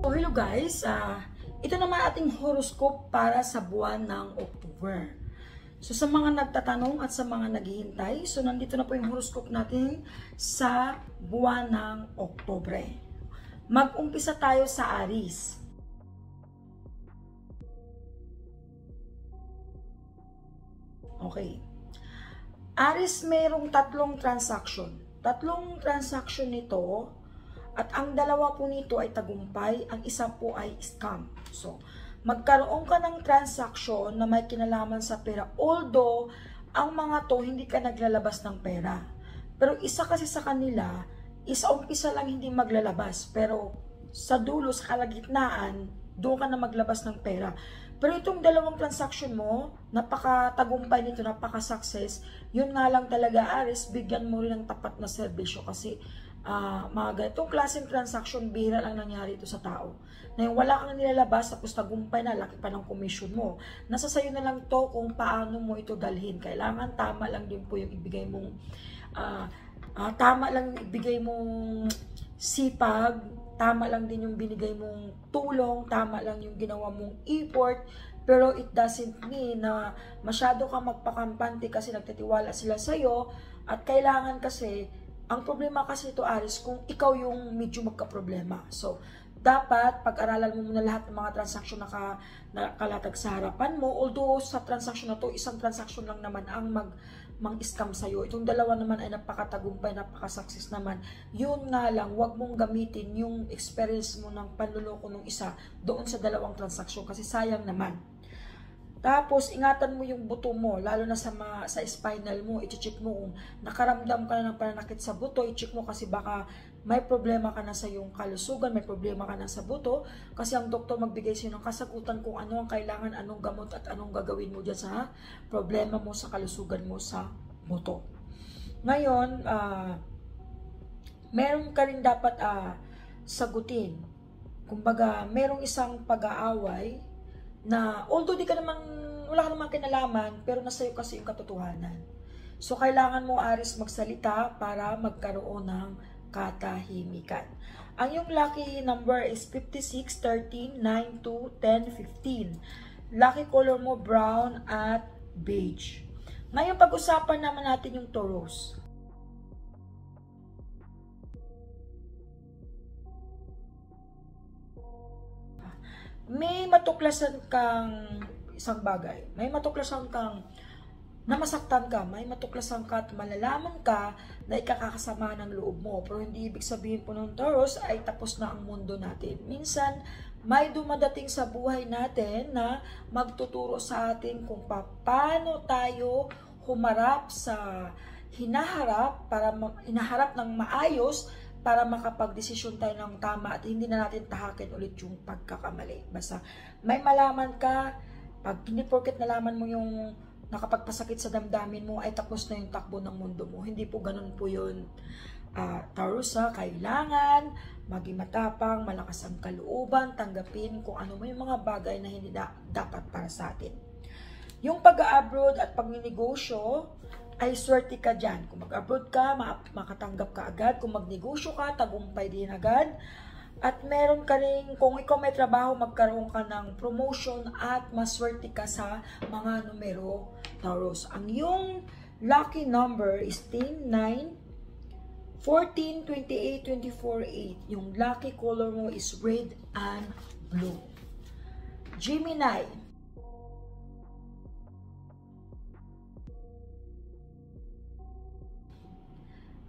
So hello guys, ito naman ating horoscope para sa buwan ng October. So sa mga nagtatanong at sa mga naghihintay, so nandito na po yung horoscope natin sa buwan ng Oktubre. Mag-umpisa tayo sa Aries. Okay. Aries, mayroong tatlong transaction. Tatlong transaction nito. At ang dalawa po nito ay tagumpay, ang isa po ay scam. So, magkaroon ka ng transaction na may kinalaman sa pera. Although, ang mga to hindi ka naglalabas ng pera. Pero isa kasi sa kanila, umpisa lang hindi maglalabas. Pero sa dulo, sa kalagitnaan, doon ka na maglabas ng pera. Pero itong dalawang transaction mo, napaka-tagumpay nito, napaka-success. Yun nga lang talaga, Aries, bigyan mo rin ng tapat na serbisyo kasi mga ganitong klaseng transaction, bihira lang nangyari ito sa tao. Na yung wala kang nilalabas, tapos tagumpay na, laki pa ng commission mo. Nasa sayo na lang to kung paano mo ito dalhin. Kailangan tama lang din po yung ibigay mong, tama lang yung ibigay mong sipag, tama lang din yung binigay mong tulong, tama lang yung ginawa mong effort, pero it doesn't mean na masyado kang magpakampante kasi nagtitiwala sila sa'yo, at kailangan kasi, ang problema kasi ito, Aries, kung ikaw yung medyo magka-problema. So, dapat pag-aralan mo muna lahat ng mga transaksyon na nakalatag sa harapan mo. Although sa transaksyon na to, isang transaksyon lang naman ang mang-scam sa'yo. Itong dalawa naman ay napakatagumpay, napaka-success naman. Yun nga lang, wag mong gamitin yung experience mo ng panluloko ng isa doon sa dalawang transaksyon kasi sayang naman. Tapos, ingatan mo yung buto mo, lalo na sa spinal mo, i-check mo kung nakaramdam ka na ng pananakit sa buto, i-check mo kasi baka may problema ka na sa iyong kalusugan, may problema ka na sa buto, kasi ang doktor magbigay sa'yo ng kasagutan kung ano ang kailangan, anong gamot at anong gagawin mo dyan sa problema mo sa kalusugan mo sa buto. Ngayon, meron ka rin dapat sagutin. Kumbaga, merong isang pag-aaway, na although wala ka naman kinalaman, pero nasa iyo kasi yung katotohanan. So, kailangan mo, Aries, magsalita para magkaroon ng katahimikan. Ang iyong lucky number is 56, 13, 9, 2, 10, 15. Lucky color mo, brown at beige. Ngayon, pag-usapan naman natin yung Taurus. May matuklasan kang isang bagay. May matuklasan kang namasaktan ka. May matuklasan ka at malalaman ka na ikakakasama ng loob mo. Pero hindi ibig sabihin po ng Taurus ay tapos na ang mundo natin. Minsan, may dumadating sa buhay natin na magtuturo sa atin kung paano tayo humarap sa hinaharap ng maayos para makapag-desisyon tayo ng tama at hindi na natin tahakin ulit yung pagkakamali. Basta may malaman ka, pag hindi porket nalaman mo yung nakapagpasakit sa damdamin mo, ay tapos na yung takbo ng mundo mo. Hindi po ganun po yun. Taurus, kailangan maging matapang, malakas ang kalooban, tanggapin kung ano mo yung mga bagay na hindi dapat para sa atin. Yung pag-abroad at pagninegosyo, ay swerte ka dyan. Kung mag-abroad ka, makatanggap ka agad. Kung magnegosyo ka, tagumpay din agad. At meron ka rin, kung ikaw may trabaho, magkaroon ka ng promotion at maswerte ka sa mga numero, Taurus. Ang iyong lucky number is 10, 9, 14, 28, 24, 8. Yung lucky color mo is red and blue. Gemini.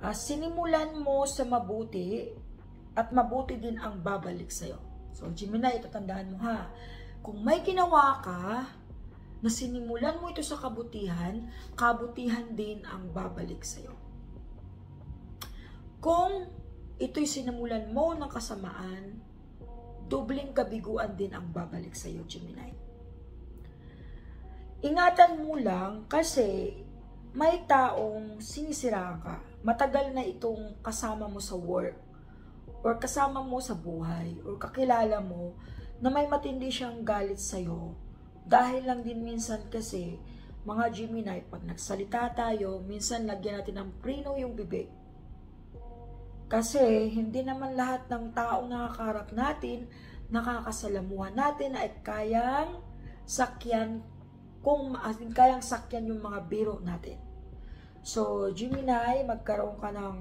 Sinimulan mo sa mabuti at mabuti din ang babalik sa'yo. So, Gemini, ito tandaan mo ha. Kung may ginawa ka na sinimulan mo ito sa kabutihan, kabutihan din ang babalik sa'yo. Kung ito'y sinimulan mo ng kasamaan, dobling kabiguan din ang babalik sa'yo, Gemini. Ingatan mo lang kasi may taong sinisira ka. Matagal na itong kasama mo sa work, or kasama mo sa buhay, or kakilala mo, na may matindi siyang galit sa'yo. Dahil lang din minsan kasi, mga Gemini, pag nagsalita tayo, minsan lagyan natin ng preno yung bibig. Kasi hindi naman lahat ng tao nakakaharap natin nakakasalamuha natin ay kayang sakyan, kayang sakyan yung mga biro natin. So, Gemini, magkaroon ka ng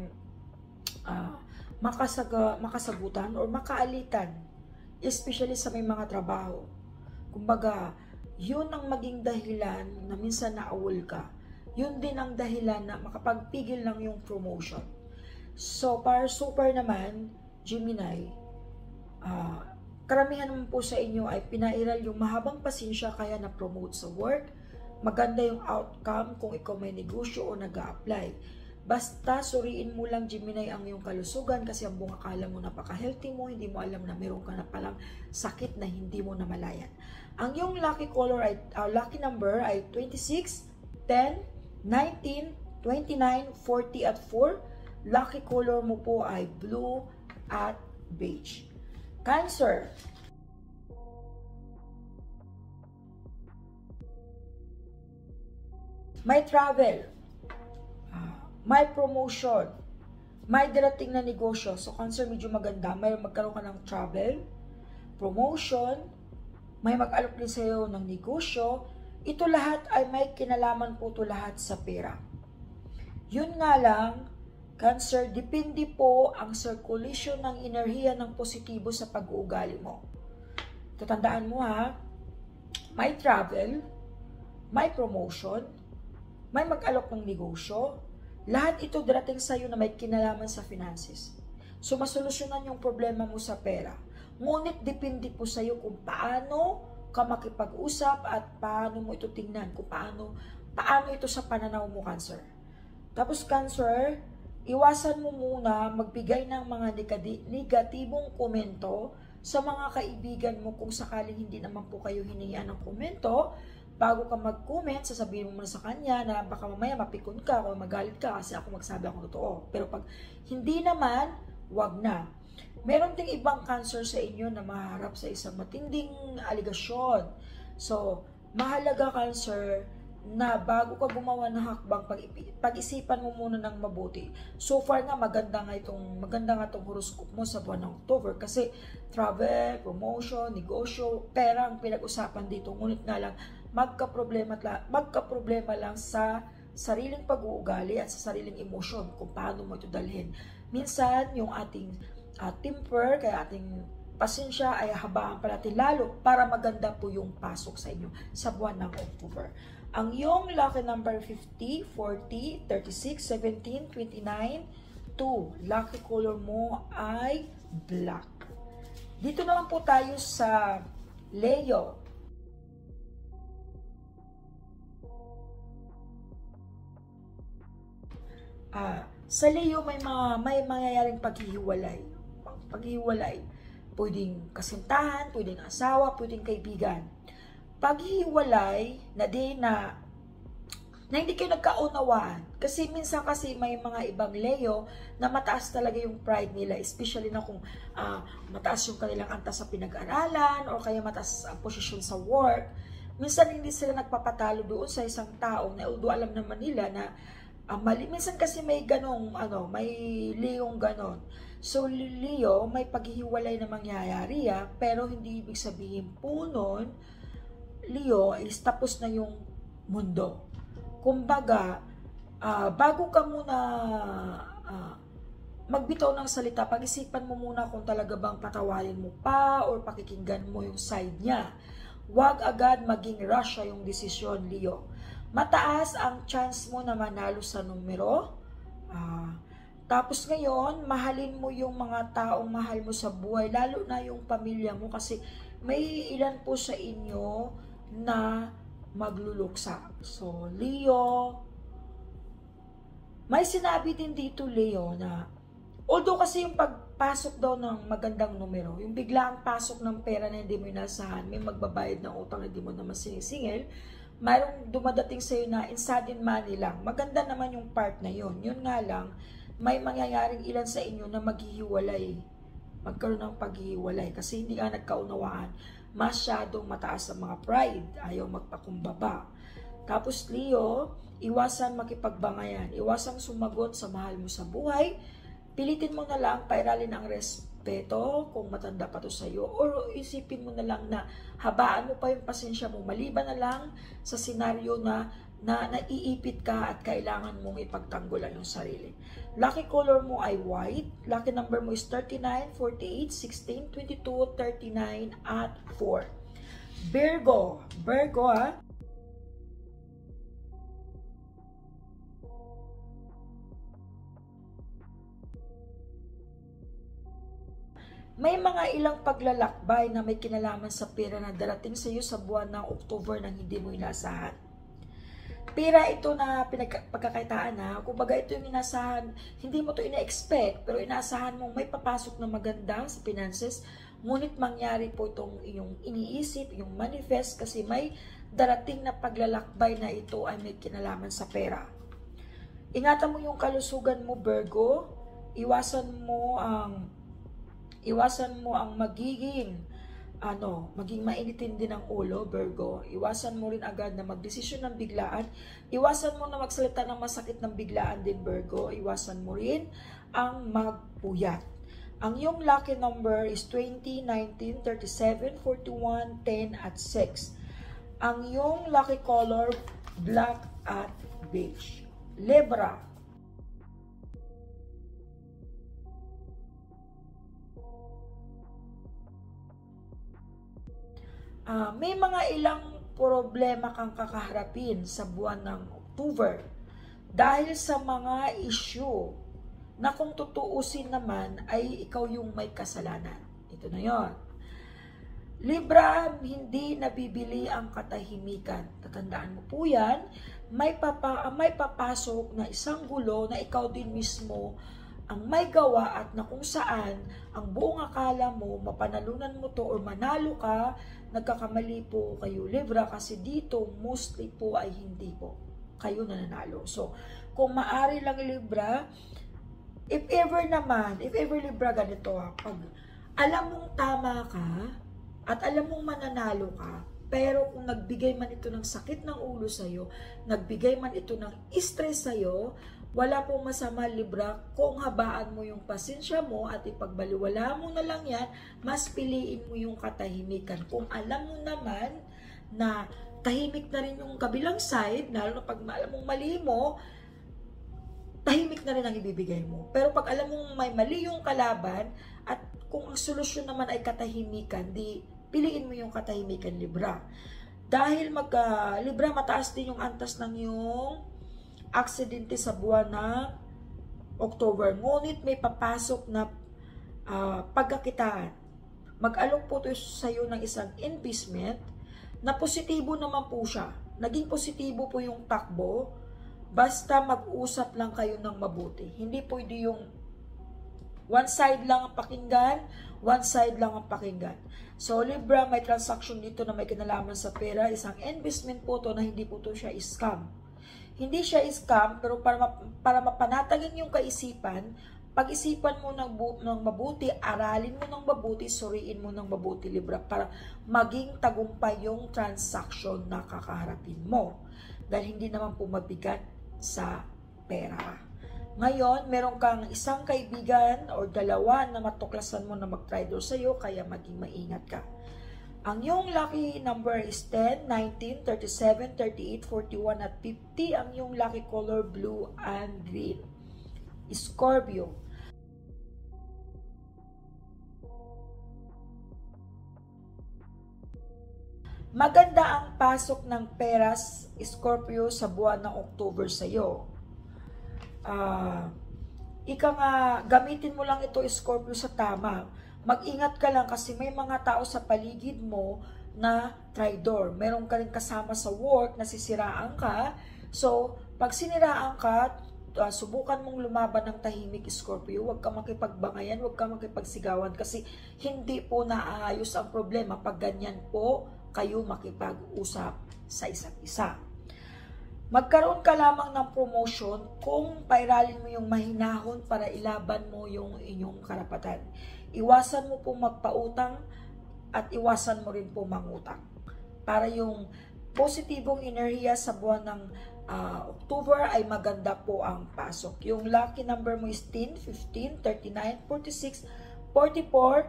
makasagutan or makaalitan, especially sa may mga trabaho. Kumbaga, yun ang maging dahilan na minsan naawol ka. Yun din ang dahilan na makapagpigil ng yung promotion. So, para super naman, Gemini, karamihan naman po sa inyo ay pinairal yung mahabang pasensya kaya na-promote sa work. Maganda yung outcome kung ikaw may negosyo o nag-a-apply. Basta suriin mo lang, Gemini, ang iyong kalusugan kasi ang buong akala mo napaka-healthy mo, hindi mo alam na meron ka na palang sakit na hindi mo namalayan. Ang iyong lucky color ay, lucky number ay 26, 10, 19, 29, 40 at 4. Lucky color mo po ay blue at beige. Cancer. May travel. May promotion. May darating na negosyo. So, Cancer, medyo maganda. May magkaroon ka ng travel, promotion, may mag-alok din sa'yo ng negosyo. Ito lahat ay may kinalaman po ito lahat sa pera. Yun nga lang, Cancer, depende po ang circulation ng enerhiya ng positibo sa pag-uugali mo. Tatandaan mo ha, may travel, may promotion, may mag-alok ng negosyo, lahat ito darating sa iyo na may kinalaman sa finances. So, masolusyonan yung problema mo sa pera. Ngunit, depende po sa iyo kung paano ka makipag-usap at paano mo ito tingnan, kung paano ito sa pananaw mo, Cancer. Tapos, Cancer, iwasan mo muna magbigay ng mga negatibong komento sa mga kaibigan mo kung sakaling hindi naman po kayo hiningian ng komento. Bago ka mag-comment, sasabihin mo muna sa kanya na baka mamaya mapikon ka o magalit ka kasi ako magsabi ako totoo. Pero pag hindi naman, wag na. Meron ding ibang Cancer sa inyo na maharap sa isang matinding aligasyon. So, mahalaga, Cancer, na bago ka gumawa ng hakbang, pag-isipan mo muna ng mabuti. So far nga, maganda nga itong horoscope mo sa buwan ng October kasi travel, promotion, negosyo, pera ang pinag-usapan dito. Ngunit nga lang, magka-problema lang sa sariling pag-uugali at sa sariling emosyon kung paano mo ito dalhin. Minsan, yung ating temper, kaya ating pasensya ay habaan pa natin lalo para maganda po yung pasok sa inyo sa buwan ng October. Ang iyong lucky number 50, 40, 36, 17, 29, 2. Lucky color mo ay black. Dito naman po tayo sa Leo. Sa Leo may mangyayaring paghihiwalay. Pwedeng kasintahan, pwedeng asawa, pwedeng kaibigan. Paghihiwalay na din na hindi kayo nagkaunawaan. Kasi minsan kasi may mga ibang Leo na mataas talaga yung pride nila, especially na kung mataas yung kanilang antas sa pinag-aralan o kaya mataas ang posisyon sa work. Minsan hindi sila nagpapatalo doon sa isang tao na although alam naman nila na mali. Minsan kasi may ganong, may Leong ganon. So, Leo, may paghihiwalay na mangyayari pero hindi ibig sabihin po nun, Leo, is tapos na yung mundo. Kumbaga, bago ka muna magbitaw ng salita, pag-isipan mo muna kung talaga bang patawarin mo pa or pakikinggan mo yung side niya. Huwag agad maging rush yung desisyon, Leo. Mataas ang chance mo na manalo sa numero. Tapos ngayon, mahalin mo yung mga taong mahal mo sa buhay, lalo na yung pamilya mo kasi may ilan po sa inyo na magluluksa. So, Leo, may sinabi din dito, Leo, na although kasi yung pagpasok daw ng magandang numero, yung biglaang pasok ng pera na hindi mo inasahan, may magbabayad ng utang na hindi mo naman sinisingil, mayroong dumadating sa'yo na in sudden money lang. Maganda naman yung part na yun. Yun nga lang, may mangyayaring ilan sa inyo na maghihiwalay. Magkaroon ng paghihiwalay kasi hindi ka nagkaunawaan. Masyadong mataas ang mga pride. Ayaw magpakumbaba. Tapos, Leo, iwasan makipagbangayan. Iwasan sumagot sa mahal mo sa buhay. Pilitin mo na lang pairalin ang magrespeto kung matanda pa to sa'yo, or isipin mo na lang na habaan mo pa yung pasensya mo, maliban na lang sa senaryo na naiipit ka at kailangan mong ipagtanggulan yung sarili. Lucky color mo ay white. Lucky number mo is 39, 48, 16, 22, 39, at 4. Virgo. Virgo, ha? May mga ilang paglalakbay na may kinalaman sa pera na darating sa iyo sa buwan ng October nang hindi mo inasahan. Pera ito na pagkakaitaan na, kumbaga ito yung inasahan, hindi mo to ina-expect, pero inaasahan mong may papasok na maganda sa finances, ngunit mangyari po itong iyong iniisip, yung manifest, kasi may darating na paglalakbay na ito ay may kinalaman sa pera. Ingatan mo yung kalusugan mo, Virgo. Iwasan mo ang maging mainitin din ang ulo, Virgo. Iwasan mo rin agad na magdesisyon ng biglaan. Iwasan mo na magsalita ng masakit ng biglaan din, Virgo. Iwasan mo rin ang magpuyat. Ang iyong lucky number is 20, 19, 37, 41, 10, at 6. Ang iyong lucky color, black at beige. Libra. May mga ilang problema kang kakaharapin sa buwan ng October dahil sa mga issue na kung tutuusin naman ay ikaw yung may kasalanan. Ito na yon. Libra, hindi nabibili ang katahimikan. Tatandaan mo po yan, may papasok na isang gulo na ikaw din mismo ang may gawa at na kung saan ang buong akala mo, mapanalunan mo to or manalo ka, nagkakamali po kayo, Libra, kasi dito mostly po ay hindi po kayo nananalo. So, kung maari lang, Libra, if ever Libra, ganito pag alam mong tama ka at alam mong mananalo ka, pero kung nagbigay man ito ng sakit ng ulo sa'yo, nagbigay man ito ng stress sa'yo, wala pong masama, Libra, kung habaan mo yung pasensya mo at ipagbaliwala mo na lang yan, mas piliin mo yung katahimikan. Kung alam mo naman na tahimik na rin yung kabilang side, lalo na pag alam mong mali mo, tahimik na rin ang ibibigay mo. Pero pag alam mong may mali yung kalaban, at kung ang solusyon naman ay katahimikan, di piliin mo yung katahimikan, Libra. Dahil Libra, mataas din yung antas ng yung aksidente sa buwan ng October. Ngunit may papasok na pagkakitaan. Mag-alok po ito sa iyo ng isang investment na positibo naman po siya. Naging positibo po yung takbo. Basta mag-usap lang kayo ng mabuti. Hindi pwede yung one side lang ang pakinggan, one side lang ang pakinggan. So, Libra, may transaction dito na may kinalaman sa pera. Isang investment po to na hindi po to siya scam. Hindi siya scam, pero para mapanatagin yung kaisipan, pag-isipan mo ng mabuti, aralin mo ng mabuti, suriin mo ng mabuti, Libra, para maging tagumpay yung transaction na kakaharapin mo. Dahil hindi naman po mabigat sa pera. Ngayon, meron kang isang kaibigan o dalawa na matuklasan mo na mag-traitor sa'yo, kaya maging maingat ka. Ang iyong lucky number is 10, 19, 37, 38, 41, at 50. Ang iyong lucky color, blue and green. Scorpio. Maganda ang pasok ng peras, Scorpio, sa buwan ng October sa iyo. Gamitin mo lang ito, Scorpio, sa tama. Mag-ingat ka lang kasi may mga tao sa paligid mo na traidor. Meron ka rin kasama sa work na sisiraan ka. So, pag siniraan ka, subukan mong lumaban ng tahimik, Scorpio. Huwag ka makipagbangayan, huwag ka makipagsigawan kasi hindi po naayos ang problema pag ganyan po kayo makipag-usap sa isa't isa. Magkaroon ka lamang ng promotion kung pairalin mo yung mahinahon para ilaban mo yung inyong karapatan. Iwasan mo po magpautang at iwasan mo rin po mangutang. Para yung positibong enerhiya sa buwan ng October ay maganda po ang pasok. Yung lucky number mo is 10, 15, 39, 46, 44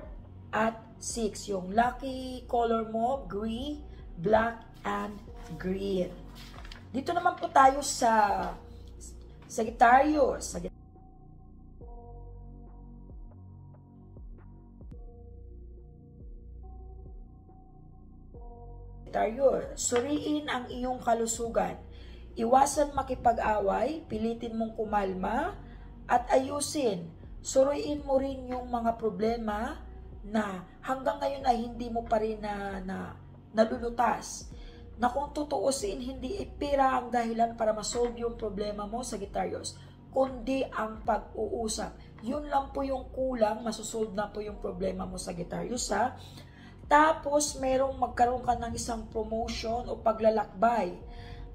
at 6. Yung lucky color mo, gray, black, and green. Dito naman po tayo sa Sagittarius. Suriin ang iyong kalusugan. Iwasan makipag-away, pilitin mong kumalma, at ayusin. Suriin mo rin yung mga problema na hanggang ngayon ay hindi mo pa rin nalulutas. Na kung tutuusin, hindi pera ang dahilan para masolve yung problema mo, Sagittarius, kundi ang pag-uusap. Yun lang po yung kulang, masosolve na po yung problema mo, Sagittarius, ha? Tapos, magkaroon ka ng isang promotion o paglalakbay.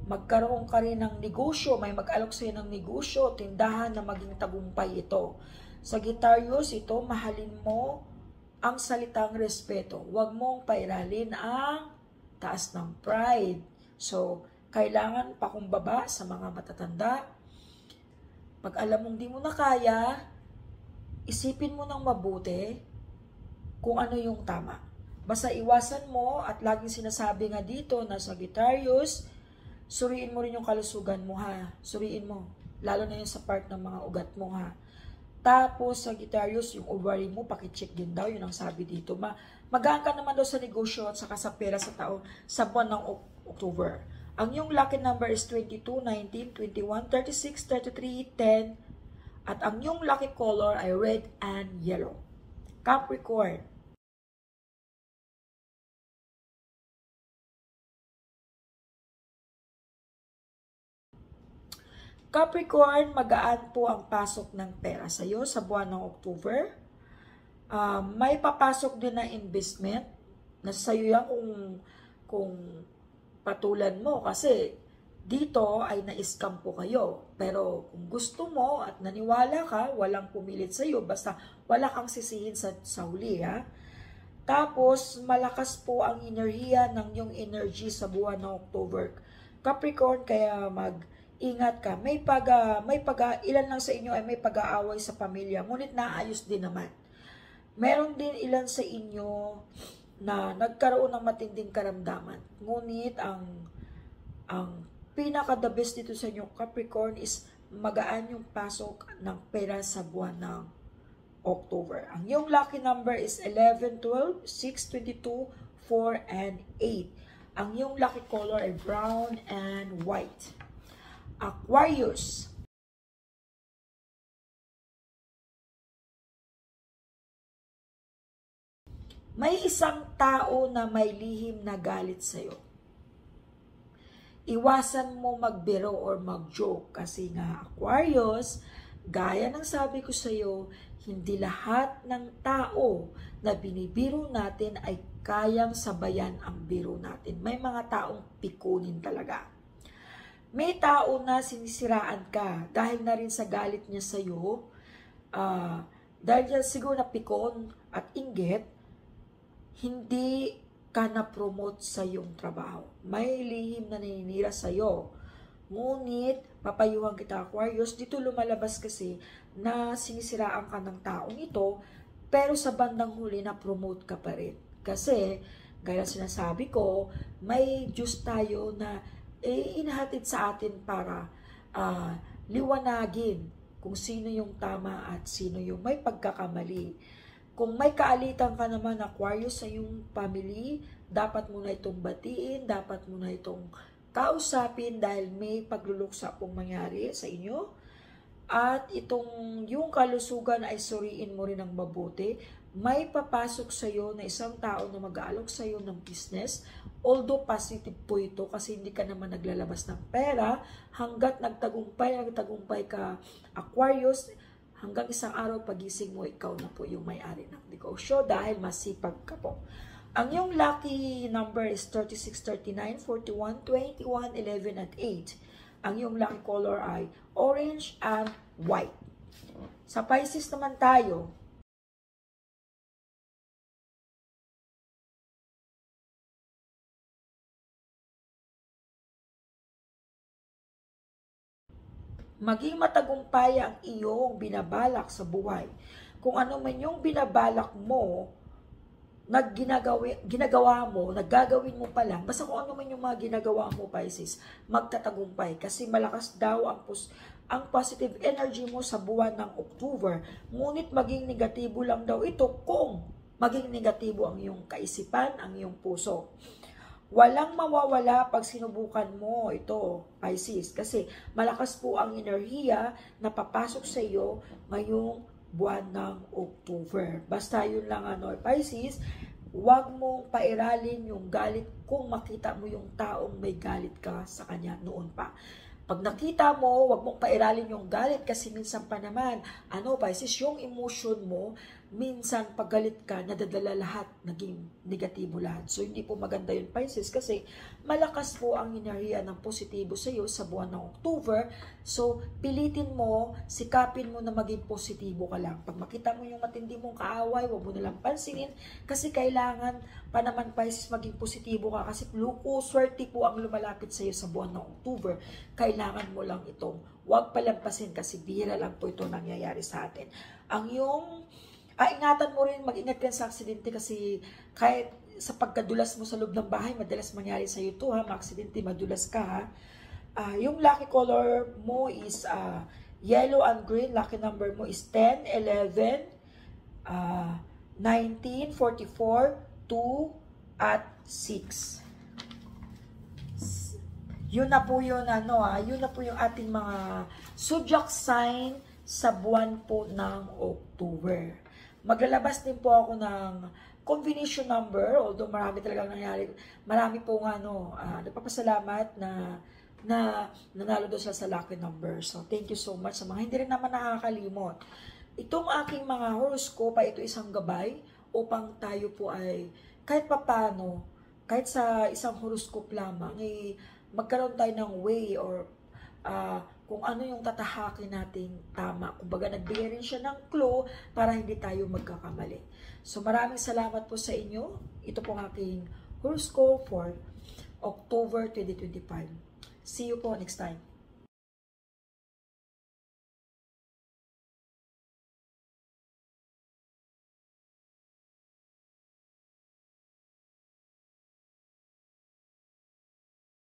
Magkaroon ka rin ng negosyo, may mag-alok sa'yo ng negosyo, tindahan na maging tagumpay ito. Sagittarius, ito, mahalin mo ang salitang respeto. Huwag mong pairalin ang taas ng pride. So, kailangan pakumbaba sa mga matatanda. Pag alam mong di mo na kaya, isipin mo ng mabuti kung ano yung tama. Basta iwasan mo, at laging sinasabi nga dito na Sagittarius, suriin mo rin yung kalusugan mo, ha. Suriin mo. Lalo na yung sa part ng mga ugat mo, ha. Tapos, Sagittarius, yung ovary mo, pakicheck din daw. Yun ang sabi dito. Magaan ka naman daw sa negosyo at saka sa pera sa buwan ng October. Ang yung lucky number is 22, 19, 21, 36, 33, 10. At ang yung lucky color ay red and yellow. Capricorn. Capricorn, magaan po ang pasok ng pera sa iyo sa buwan ng October. May papasok din na investment. Nasa iyo yan kung patulan mo kasi dito ay na-scam po kayo. Pero kung gusto mo at naniwala ka, walang pumilit sa iyo. Basta wala kang sisihin sa huli, ha? Tapos, malakas po ang enerhiya ng yung energy sa buwan ng October. Capricorn, kaya ingat ka. Ilan lang sa inyo ay may pag-aaway sa pamilya, ngunit naayos din naman. Meron din ilan sa inyo na nagkaroon ng matinding karamdaman. Ngunit ang pinaka-the best dito sa inyo, Capricorn, is magaan yung pasok ng pera sa buwan ng October. Ang yung lucky number is 11, 12, 6, 22, 4, and 8. Ang yung lucky color ay brown and white. Aquarius. May isang tao na may lihim na galit sa'yo. Iwasan mo magbiro or mag-joke kasi nga Aquarius, gaya ng sabi ko sa'yo, hindi lahat ng tao na binibiro natin ay kayang sabayan ang biro natin. May mga taong pikunin talaga. May tao na sinisiraan ka dahil na rin sa galit niya sa'yo, dahil niya siguro na pikon at inggit, hindi ka na-promote sa iyong trabaho. May lihim na naninira sa iyo. Ngunit, papayuhan kita, Aquarius, dito lumalabas kasi na sinisiraan ka ng taong ito, pero sa bandang huli na-promote ka pa rin. Kasi, gaya sinasabi ko, may Diyos tayo na inahatid sa atin para liwanagin kung sino yung tama at sino yung may pagkakamali. Kung may kaalitan ka naman, Aquarius, sa iyong family, dapat mo na itong batiin, dapat mo na itong kausapin dahil may pagluluksa pong mangyari sa inyo. At yung kalusugan ay suriin mo rin ng mabuti. May papasok sa iyo na isang tao na mag-aalok sa iyo ng business. Although positive po ito kasi hindi ka naman naglalabas ng pera, hanggat nagtagumpay ka, Aquarius, hanggang isang araw pagising mo, ikaw na po yung may-ari ng negosyo dahil masipag ka po. Ang yung lucky number is 36, 39, 41, 21, 11, and 8. Ang yung lucky color ay orange and white. Sa Pisces naman tayo, maging matagumpay ang iyong binabalak sa buhay. kung ano man yung binabalak mo, ginagawa mo, naggagawin mo pa lang, basta kung ano man yung mga ginagawa mo, Pisces, magtatagumpay. Kasi malakas daw ang positive energy mo sa buwan ng October. Ngunit maging negatibo lang daw ito kung maging negatibo ang iyong kaisipan, ang iyong puso. Walang mawawala pag sinubukan mo ito, Pisces, kasi malakas po ang enerhiya na papasok sa iyo ngayong buwan ng October. Basta yun lang Pisces, huwag mong pairalin yung galit kung makita mo yung taong may galit ka sa kanya noon pa. Pag nakita mo, huwag mong pairalin yung galit kasi minsan pa naman, Pisces, yung emotion mo, minsan pag galit ka, nadadala lahat, naging negatibo lahat. So, hindi po maganda yun, Pisces, kasi malakas po ang enerhiya ng positibo sa iyo sa buwan ng October. So, pilitin mo, sikapin mo na maging positibo ka lang. Pag makita mo yung matindi mong kaaway, huwag mo nalang pansinin, kasi kailangan pa naman, Pisces, maging positibo ka, kasi luko, swerte po ang lumalapit sa iyo sa buwan ng October. Kailangan mo lang itong huwag palampasin kasi bihira lang po ito nangyayari sa atin. Ang yung ingatan mo rin, mag-ingat ka sa aksidente kasi kahit sa pagkadulas mo sa loob ng bahay, madalas mangyari sa iyo ito ma-aksidente, madulas ka yung lucky color mo is yellow and green, lucky number mo is 10, 11, 19, 44, 2, at 6. Yun na po yun, yun na po yung ating mga zodiac sign sa buwan po ng October. Maglalabas din po ako ng combination number, although marami talagang nangyari. Marami po nagpapasalamat na nanalo doon sa lucky number. So, thank you so much sa mga hindi rin naman nakakalimot. Itong aking mga horoscope ay ito isang gabay upang tayo po ay kahit papano, kahit sa isang horoscope lamang, ay magkaroon tayo ng way or kung ano yung tatahakin natin tama. Kumbaga, nagbigay rin siya ng clue para hindi tayo magkakamali. So, maraming salamat po sa inyo. Ito po ang aking horoscope for October 2025. See you po next time.